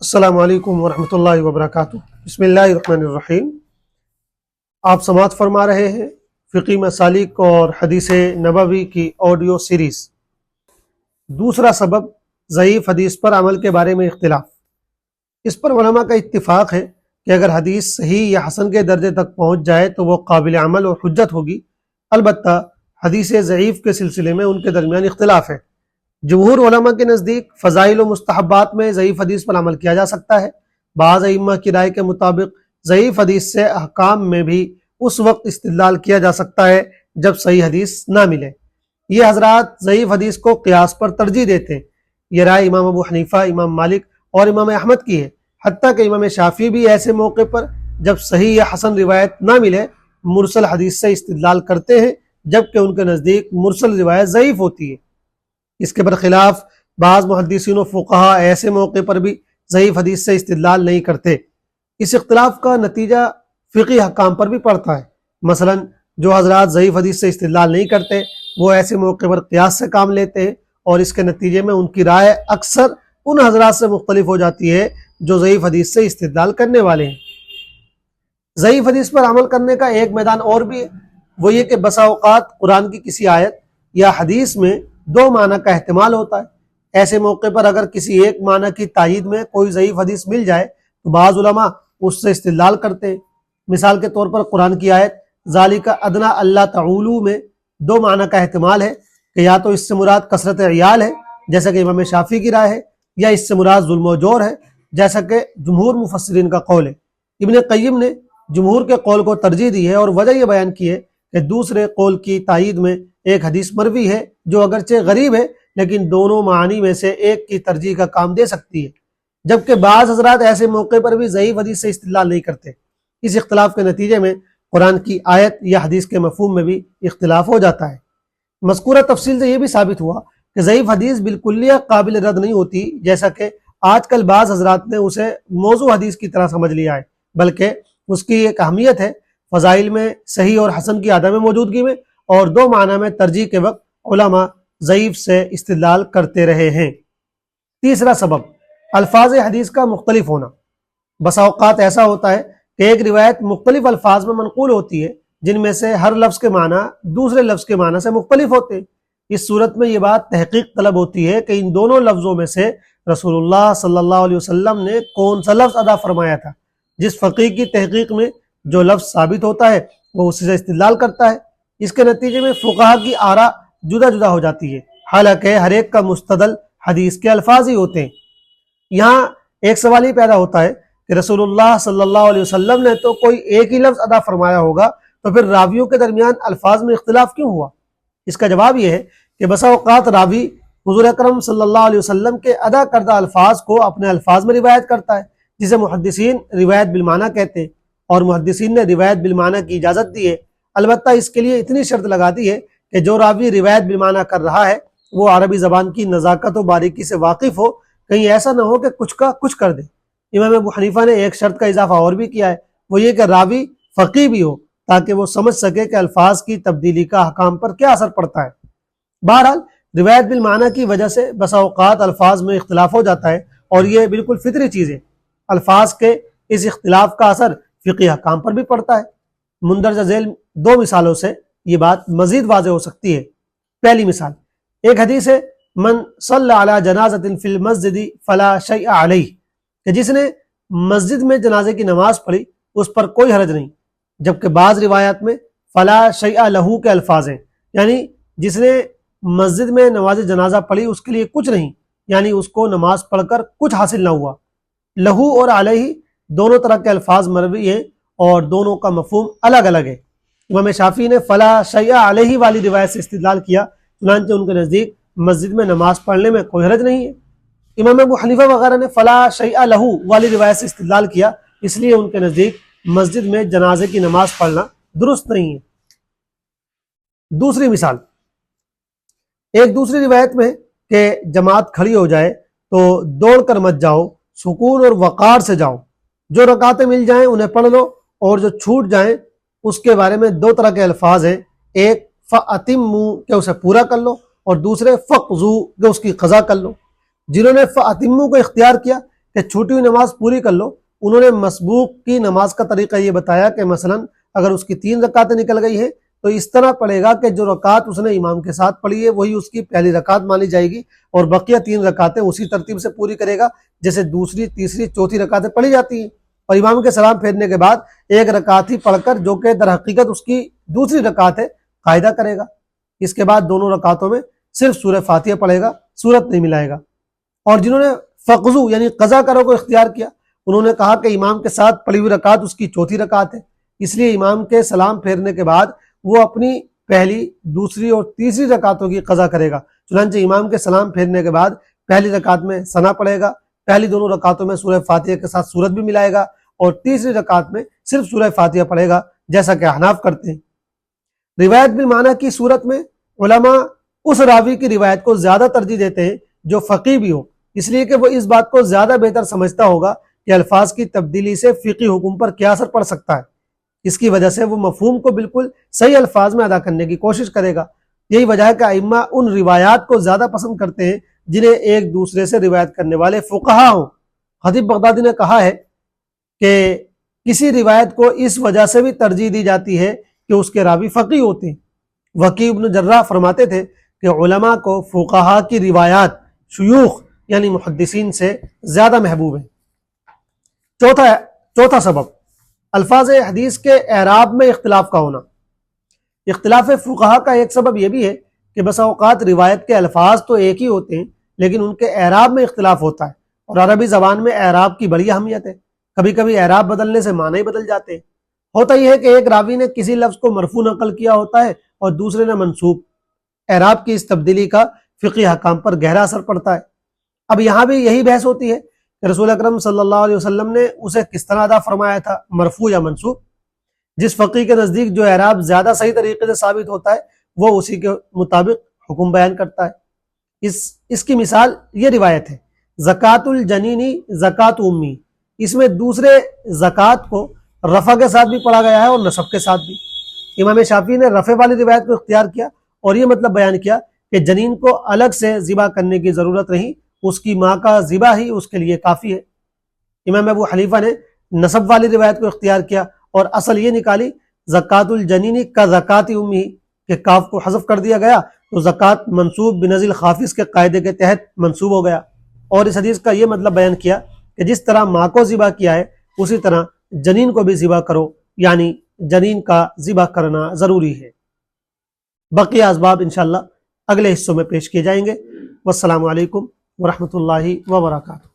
السلام علیکم ورحمۃ اللہ وبرکاتہ۔ بسم اللہ الرحمن الرحیم۔ آپ سماعت فرما رہے ہیں فقی مسالک اور حدیث نبوی کی آڈیو سیریز۔ دوسرا سبب ضعیف حدیث پر عمل کے بارے میں اختلاف۔ اس پر علماء کا اتفاق ہے کہ اگر حدیث صحیح یا حسن کے درجے تک پہنچ جائے تو وہ قابل عمل اور حجت ہوگی، البتہ حدیث ضعیف کے سلسلے میں ان کے درمیان اختلاف ہے۔ جمہور علماء کے نزدیک فضائل و مستحبات میں ضعیف حدیث پر عمل کیا جا سکتا ہے۔ بعض ائمہ کی رائے کے مطابق ضعیف حدیث سے احکام میں بھی اس وقت استدلال کیا جا سکتا ہے جب صحیح حدیث نہ ملے۔ یہ حضرات ضعیف حدیث کو قیاس پر ترجیح دیتے ہیں۔ یہ رائے امام ابو حنیفہ، امام مالک اور امام احمد کی ہے، حتیٰ کہ امام شافعی بھی ایسے موقع پر جب صحیح یا حسن روایت نہ ملے مرسل حدیث سے استدلال کرتے ہیں، جبکہ ان کے نزدیک مرسل روایت ضعیف ہوتی ہے۔ اس کے برخلاف بعض محدثین و فقہا ایسے موقع پر بھی ضعیف حدیث سے استدلال نہیں کرتے۔ اس اختلاف کا نتیجہ فقہی احکام پر بھی پڑتا ہے۔ مثلا جو حضرات ضعیف حدیث سے استدلال نہیں کرتے وہ ایسے موقع پر قیاس سے کام لیتے ہیں، اور اس کے نتیجے میں ان کی رائے اکثر ان حضرات سے مختلف ہو جاتی ہے جو ضعیف حدیث سے استدلال کرنے والے ہیں۔ ضعیف حدیث پر عمل کرنے کا ایک میدان اور بھی ہے، وہ یہ کہ بسا اوقات قرآن کی کسی آیت یا حدیث میں دو معنی کا احتمال ہوتا ہے۔ ایسے موقع پر اگر کسی ایک معنی کی تائید میں کوئی ضعیف حدیث مل جائے تو بعض علماء اس سے استدلال کرتے ہیں۔ مثال کے طور پر قرآن کی آیت ذالک ادنی اللہ تعولوا میں دو معنی کا احتمال ہے کہ یا تو اس سے مراد کثرت عیال ہے جیسا کہ امام شافعی کی رائے ہے، یا اس سے مراد ظلم و جور ہے جیسا کہ جمہور مفسرین کا قول ہے۔ ابن قیم نے جمہور کے قول کو ترجیح دی ہے اور وجہ یہ بیان کی ہے کہ دوسرے قول کی تائید میں ایک حدیث مروی ہے جو اگرچہ غریب ہے لیکن دونوں معانی میں سے ایک کی ترجیح کا کام دے سکتی ہے، جبکہ بعض حضرات ایسے موقع پر بھی ضعیف حدیث سے استدلال نہیں کرتے۔ اس اختلاف کے نتیجے میں قرآن کی آیت یا حدیث کے مفہوم میں بھی اختلاف ہو جاتا ہے۔ مذکورہ تفصیل سے یہ بھی ثابت ہوا کہ ضعیف حدیث بالکلیہ قابل رد نہیں ہوتی، جیسا کہ آج کل بعض حضرات نے اسے موضوع حدیث کی طرح سمجھ لیا ہے، بلکہ اس کی ایک اہمیت ہے فضائل میں صحیح اور حسن کی عدم موجودگی میں، اور دو معنی میں ترجیح کے وقت علماء ضعیف سے استدلال کرتے رہے ہیں۔ تیسرا سبب الفاظ حدیث کا مختلف ہونا۔ بسا اوقات ایسا ہوتا ہے کہ ایک روایت مختلف الفاظ میں منقول ہوتی ہے جن میں سے ہر لفظ کے معنی دوسرے لفظ کے معنی سے مختلف ہوتے ہیں۔ اس صورت میں یہ بات تحقیق طلب ہوتی ہے کہ ان دونوں لفظوں میں سے رسول اللہ صلی اللہ علیہ وسلم نے کون سا لفظ ادا فرمایا تھا۔ جس فقیہ کی تحقیق میں جو لفظ ثابت ہوتا ہے وہ اسی سے استدلال کرتا ہے۔ اس کے نتیجے میں فقہا کی آراء جدا جدا ہو جاتی ہے، حالانکہ ہر ایک کا مستدل حدیث کے الفاظ ہی ہوتے ہیں۔ یہاں ایک سوال ہی پیدا ہوتا ہے کہ رسول اللہ صلی اللہ علیہ وسلم نے تو کوئی ایک ہی لفظ ادا فرمایا ہوگا، تو پھر راویوں کے درمیان الفاظ میں اختلاف کیوں ہوا؟ اس کا جواب یہ ہے کہ بسا اوقات راوی حضور اکرم صلی اللہ علیہ وسلم کے ادا کردہ الفاظ کو اپنے الفاظ میں روایت کرتا ہے، جسے محدثین روایت بالمعنی کہتے ہیں، اور محدثین نے روایت بالمعنی کی اجازت دی ہے۔ البتہ اس کے لیے اتنی شرط لگا دی ہے کہ جو راوی روایت بالمعنی کر رہا ہے وہ عربی زبان کی نزاکت و باریکی سے واقف ہو، کہیں ایسا نہ ہو کہ کچھ کا کچھ کر دے۔ امام ابو حنیفہ نے ایک شرط کا اضافہ اور بھی کیا ہے، وہ یہ کہ راوی فقیہ بھی ہو تاکہ وہ سمجھ سکے کہ الفاظ کی تبدیلی کا احکام پر کیا اثر پڑتا ہے۔ بہرحال روایت بالمعنی کی وجہ سے بسا اوقات الفاظ میں اختلاف ہو جاتا ہے، اور یہ بالکل فطری چیز ہے۔ الفاظ کے اس اختلاف کا اثر فقہی احکام پر بھی پڑتا ہے۔ مندرجہ ذیل دو مثالوں سے یہ بات مزید واضح ہو سکتی ہے۔ پہلی مثال، ایک حدیث ہے من صلی علی جنازۃ فی المسجد فلا شیء علیہ، کہ جس نے مسجد میں جنازے کی نماز پڑھی اس پر کوئی حرج نہیں، جبکہ بعض روایات میں فلا شیء لہ کے الفاظ ہیں، یعنی جس نے مسجد میں نماز جنازہ پڑھی اس کے لیے کچھ نہیں، یعنی اس کو نماز پڑھ کر کچھ حاصل نہ ہوا۔ لہو اور علیہ دونوں طرح کے الفاظ مروی ہیں اور دونوں کا مفہوم الگ الگ ہے۔ امام شافعی نے فلا شیء علیہ والی روایت سے استدلال کیا، چنانچہ ان کے نزدیک مسجد میں نماز پڑھنے میں کوئی حرج نہیں ہے۔ امام ابو حنیفہ وغیرہ نے فلا شیء لہ والی روایت سے استدلال کیا، اس لیے ان کے نزدیک مسجد میں جنازے کی نماز پڑھنا درست نہیں ہے۔ دوسری مثال، ایک دوسری روایت میں کہ جماعت کھڑی ہو جائے تو دوڑ کر مت جاؤ، سکون اور وقار سے جاؤ، جو رکعتیں مل جائیں انہیں پڑھ لو، اور جو چھوٹ جائیں اس کے بارے میں دو طرح کے الفاظ ہیں، ایک فَأَتِمُّوا کہ اسے پورا کر لو، اور دوسرے فَقْضُوا کہ اس کی قضا کر لو۔ جنہوں نے فَأَتِمُّوا کو اختیار کیا کہ چھوٹی ہوئی نماز پوری کر لو، انہوں نے مسبوق کی نماز کا طریقہ یہ بتایا کہ مثلا اگر اس کی 3 رکعتیں نکل گئی ہیں تو اس طرح پڑھے گا کہ جو رکعت اس نے امام کے ساتھ پڑھی ہے وہی اس کی پہلی رکعت مانی جائے گی، اور بقیہ 3 رکعتیں اسی ترتیب سے پوری کرے گا جیسے دوسری، تیسری، چوتھی رکعتیں پڑھی جاتی ہیں، اور امام کے سلام پھیرنے کے بعد 1 رکعت ہی پڑھ کر جو کہ در حقیقت اس کی دوسری رکعت ہے قاعدہ کرے گا۔ اس کے بعد دونوں رکعتوں میں صرف سورہ فاتحہ پڑھے گا، سورت نہیں ملائے گا۔ اور جنہوں نے فقضو یعنی قضا کرو کو اختیار کیا، انہوں نے کہا کہ امام کے ساتھ پڑھی ہوئی رکعت اس کی چوتھی رکعت ہے، اس لیے امام کے سلام پھیرنے کے بعد وہ اپنی پہلی، دوسری اور تیسری رکعتوں کی قضا کرے گا۔ چنانچہ امام کے سلام پھیرنے کے بعد پہلی رکعت میں ثنا پڑھے گا، پہلی دونوں رکعتوں میں سورہ فاتحہ کے ساتھ سورت بھی ملائے گا، اور تیسری رکعت میں صرف سورہ فاتحہ پڑھے گا جیسا کہ احناف کرتے ہیں۔ روایت بالمعنی کی صورت میں علماء اس راوی کی روایت کو زیادہ ترجیح دیتے ہیں جو فقیہ بھی ہو، اس لیے کہ وہ اس بات کو زیادہ بہتر سمجھتا ہوگا کہ الفاظ کی تبدیلی سے فقہی حکم پر کیا اثر پڑ سکتا ہے۔ اس کی وجہ سے وہ مفہوم کو بالکل صحیح الفاظ میں ادا کرنے کی کوشش کرے گا۔ یہی وجہ ہے کہ ائمہ ان روایات کو زیادہ پسند کرتے ہیں جنہیں ایک دوسرے سے روایت کرنے والے فقہا ہوں۔ خطیب بغدادی نے کہا ہے کہ کسی روایت کو اس وجہ سے بھی ترجیح دی جاتی ہے کہ اس کے راوی فقیہ ہوتے ہیں۔ وکیع بن جراح فرماتے تھے کہ علماء کو فقہا کی روایات شیوخ یعنی محدثین سے زیادہ محبوب ہیں۔ چوتھا سبب الفاظ حدیث کے اعراب میں اختلاف کا ہونا۔ اختلاف فقہا کا ایک سبب یہ بھی ہے کہ بسا اوقات روایت کے الفاظ تو ایک ہی ہوتے ہیں لیکن ان کے اعراب میں اختلاف ہوتا ہے، اور عربی زبان میں اعراب کی بڑی اہمیت ہے۔ کبھی کبھی اعراب بدلنے سے معنی ہی بدل جاتے ہیں۔ ہوتا یہ ہے کہ ایک راوی نے کسی لفظ کو مرفوع نقل کیا ہوتا ہے اور دوسرے نے منصوب۔ اعراب کی اس تبدیلی کا فقہی احکام پر گہرا اثر پڑتا ہے۔ اب یہاں بھی یہی بحث ہوتی ہے کہ رسول اکرم صلی اللہ علیہ وسلم نے اسے کس طرح ادا فرمایا تھا، مرفوع یا منصوب۔ جس فقیہ کے نزدیک جو اعراب زیادہ صحیح طریقے سے ثابت ہوتا ہے وہ اسی کے مطابق حکم بیان کرتا ہے۔ اس کی مثال یہ روایت ہے، زکوٰۃ الجنینی زکوٰۃ امی۔ اس میں دوسرے زکوٰۃ کو رفع کے ساتھ بھی پڑھا گیا ہے اور نصب کے ساتھ بھی۔ امام شافعی نے رفع والی روایت کو اختیار کیا اور یہ مطلب بیان کیا کہ جنین کو الگ سے ذبح کرنے کی ضرورت نہیں، اس کی ماں کا ذبح ہی اس کے لیے کافی ہے۔ امام ابو حنیفہ نے نصب والی روایت کو اختیار کیا اور اصل یہ نکالی زکوٰۃ الجنینی کا زکوٰۃ امی، کہ کاف کو حذف کر دیا گیا تو زکوٰۃ منصوب بنزل خافض کے قاعدے کے تحت منصوب ہو گیا، اور اس حدیث کا یہ مطلب بیان کیا کہ جس طرح ماں کو ذبح کیا ہے اسی طرح جنین کو بھی ذبح کرو، یعنی جنین کا ذبح کرنا ضروری ہے۔ بقیہ اسباب انشاءاللہ اگلے حصوں میں پیش کیے جائیں گے۔ والسلام علیکم ورحمۃ اللہ وبرکاتہ۔